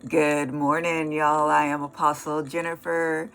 Good morning, y'all. I am Apostle Jennifer,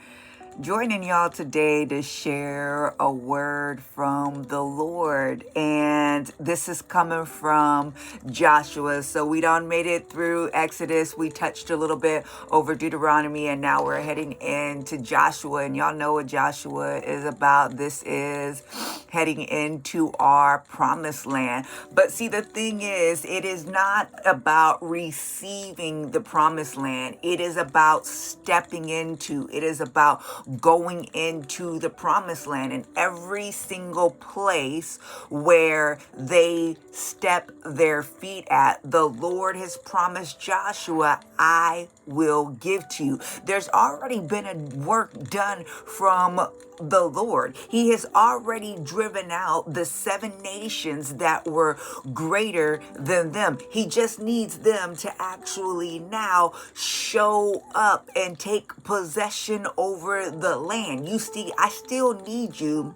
joining y'all today to share a word from the Lord. And this is coming from Joshua. So we done made it through Exodus. We touched a little bit over Deuteronomy, and now we're heading into Joshua. And y'all know what Joshua is about. This is heading into our promised land. But see, the thing is, it is not about receiving the promised land. It is about stepping into, it is about going into the promised land. And every single place where they step their feet at, the Lord has promised Joshua, I will give to you. There's already been a work done from the Lord. He has already driven out the 7 nations that were greater than them. He just needs them to actually now show up and take possession over the land. You see, I still need you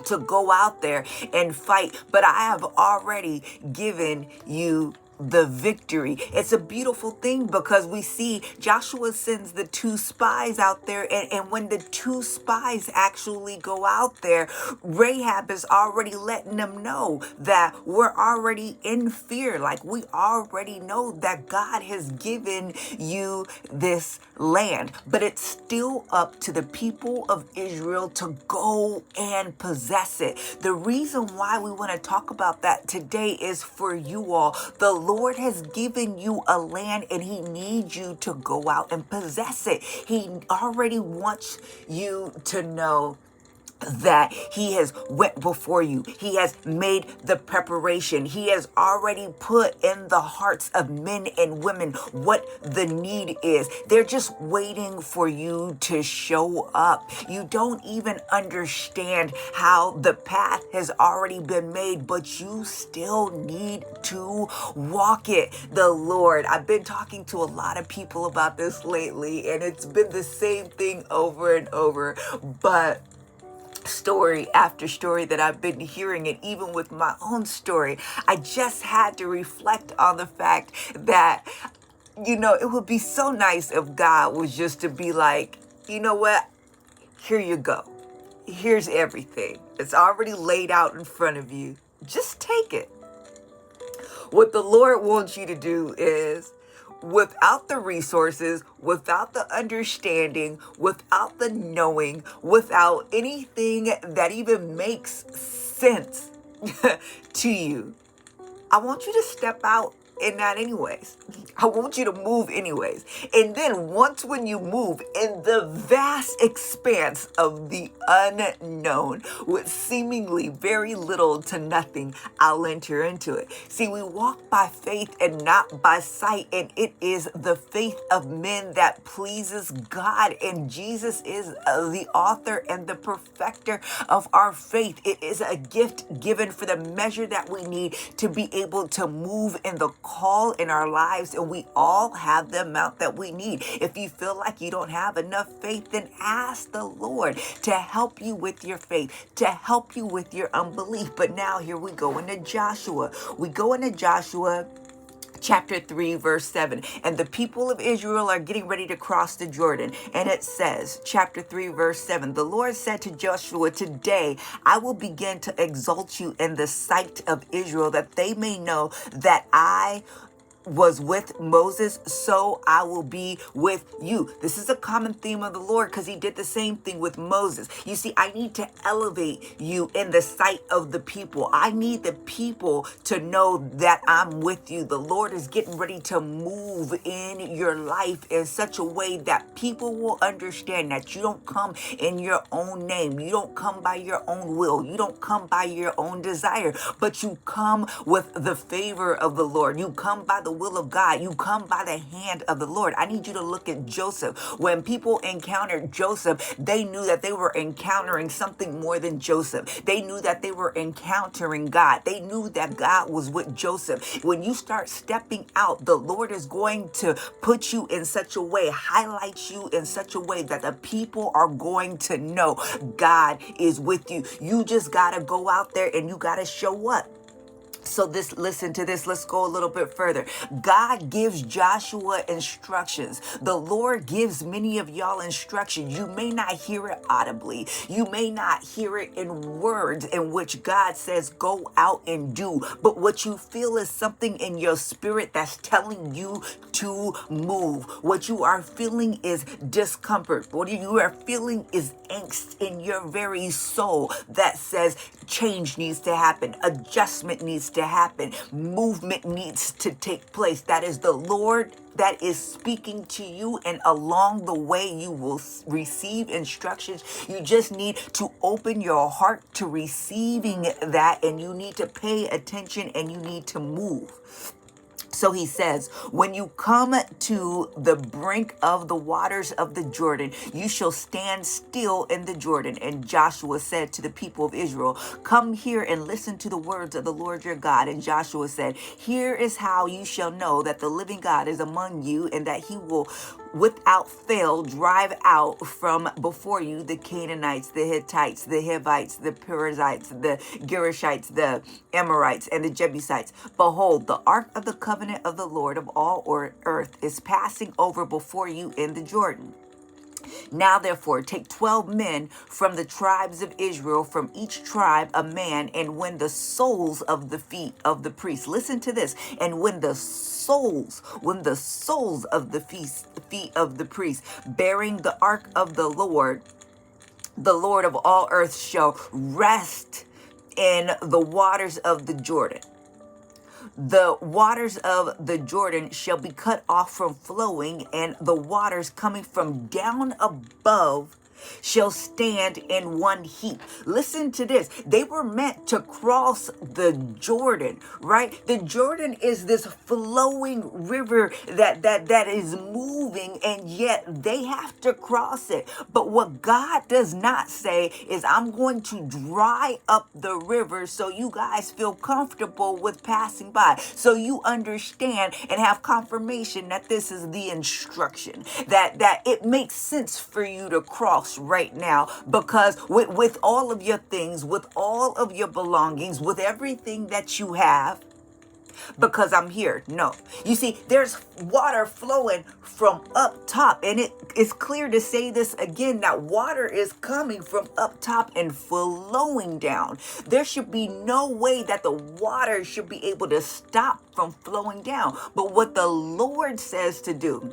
to go out there and fight, but I have already given you the victory. It's a beautiful thing because we see Joshua sends the 2 spies out there, and when the 2 spies actually go out there, Rahab is already letting them know that we're already in fear. Like, we already know that God has given you this land, but it's still up to the people of Israel to go and possess it. The reason why we want to talk about that today is for you all. The Lord has given you a land, and He needs you to go out and possess it. He already wants you to know that He has went before you. He has made the preparation. He has already put in the hearts of men and women what the need is. They're just waiting for you to show up. You don't even understand how the path has already been made, but you still need to walk it. The Lord, I've been talking to a lot of people about this lately, and it's been the same thing over and over, but story after story that I've been hearing, and even with my own story, I just had to reflect on the fact that, it would be so nice if God was just to be like, you know what, here you go. Here's everything. It's already laid out in front of you. Just take it. What the Lord wants you to do is, without the resources, without the understanding, without the knowing, without anything that even makes sense to you, I want you to step out in that anyways. I want you to move anyways. And then when you move in the vast expanse of the unknown with seemingly very little to nothing, I'll enter into it. See, we walk by faith and not by sight, and it is the faith of men that pleases God, and Jesus is the author and the perfecter of our faith. It is a gift given for the measure that we need to be able to move in the call in our lives, and we all have the amount that we need. If you feel like you don't have enough faith, then ask the Lord to help you with your faith, to help you with your unbelief. But now here we go into Joshua. We go into Joshua chapter 3, verse 7. And the people of Israel are getting ready to cross the Jordan. And it says, chapter 3, verse 7, the Lord said to Joshua, today I will begin to exalt you in the sight of Israel, that they may know that I was with Moses, so I will be with you. This is a common theme of the Lord because He did the same thing with Moses. You see, I need to elevate you in the sight of the people. I need the people to know that I'm with you. The Lord is getting ready to move in your life in such a way that people will understand that you don't come in your own name. You don't come by your own will. You don't come by your own desire, but you come with the favor of the Lord. You come by the will of God. You come by the hand of the Lord. I need you to look at Joseph. When people encountered Joseph, they knew that they were encountering something more than Joseph. They knew that they were encountering God. They knew that God was with Joseph. When you start stepping out, the Lord is going to put you in such a way, highlight you in such a way that the people are going to know God is with you. You just got to go out there and you got to show up. So listen to this. Let's go a little bit further. God gives Joshua instructions. The Lord gives many of y'all instructions. You may not hear it audibly. You may not hear it in words in which God says, go out and do. But what you feel is something in your spirit that's telling you to move. What you are feeling is discomfort. What you are feeling is angst in your very soul that says change needs to happen. Adjustment needs to happen. Movement needs to take place. That is the Lord that is speaking to you, and along the way you will receive instructions. You just need to open your heart to receiving that, and you need to pay attention, and you need to move. So he says, when you come to the brink of the waters of the Jordan, you shall stand still in the Jordan. And Joshua said to the people of Israel, come here and listen to the words of the Lord your God. And Joshua said, here is how you shall know that the living God is among you, and that he will without fail drive out from before you the Canaanites, the Hittites, the Hivites, the Perizzites, the Girgashites, the Amorites, and the Jebusites. Behold, the ark of the covenant of the Lord of all earth is passing over before you in the Jordan. Now, therefore, take 12 men from the tribes of Israel, from each tribe a man, and when the soles of the feet of the priests, listen to this, and when the soles of the feet of the priests, bearing the ark of the Lord of all earth, shall rest in the waters of the Jordan. The waters of the Jordan shall be cut off from flowing, and the waters coming from down above shall stand in one heap. Listen to this. They were meant to cross the Jordan, right? The Jordan is this flowing river that is moving, and yet they have to cross it. But what God does not say is, I'm going to dry up the river so you guys feel comfortable with passing by, so you understand and have confirmation that this is the instruction, that it makes sense for you to cross right now, because with all of your things, with all of your belongings, with everything that you have, because I'm here. No. You see, there's water flowing from up top, and it is clear to say this again, that water is coming from up top and flowing down. There should be no way that the water should be able to stop from flowing down. But what the Lord says to do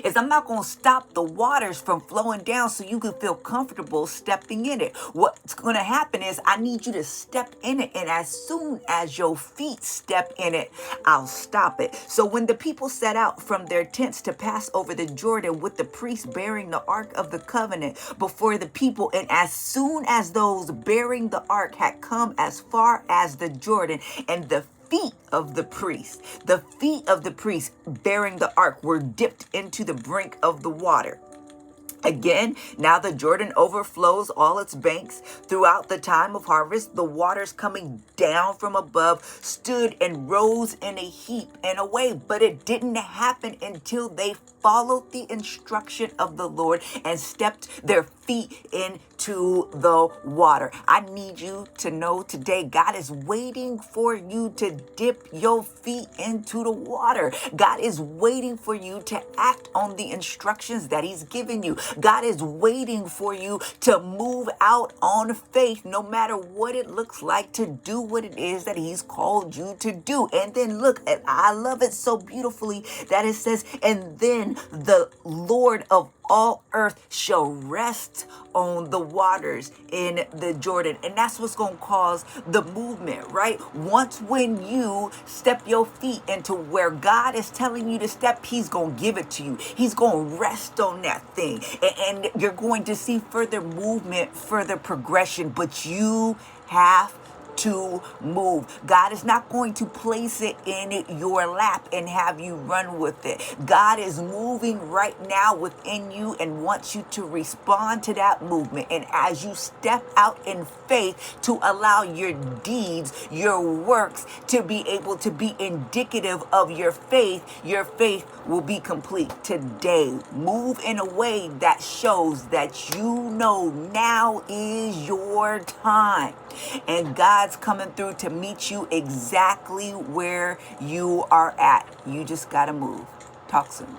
is, I'm not going to stop the waters from flowing down so you can feel comfortable stepping in it. What's going to happen is, I need you to step in it, and as soon as your feet step in it, I'll stop it. So when the people set out from their tents to pass over the Jordan with the priests bearing the ark of the covenant before the people, and as soon as those bearing the ark had come as far as the Jordan, and the feet of the priests bearing the ark were dipped into the brink of the water. Again, now the Jordan overflows all its banks. Throughout the time of harvest, the waters coming down from above stood and rose in a heap and away. But it didn't happen until they followed the instruction of the Lord and stepped their feet into the water. I need you to know today, God is waiting for you to dip your feet into the water. God is waiting for you to act on the instructions that He's given you. God is waiting for you to move out on faith, no matter what it looks like, to do what it is that He's called you to do. And then look, and I love it so beautifully that it says, and then the Lord of all earth shall rest on the waters in the Jordan. And that's what's going to cause the movement, right? Once when you step your feet into where God is telling you to step, He's going to give it to you. He's going to rest on that thing. And you're going to see further movement, further progression, but you have to move. God is not going to place it in your lap and have you run with it. God is moving right now within you and wants you to respond to that movement. And as you step out in faith to allow your deeds, your works to be able to be indicative of your faith will be complete today. Move in a way that shows that you know now is your time. And God God's coming through to meet you exactly where you are at. You just got to move. Talk soon.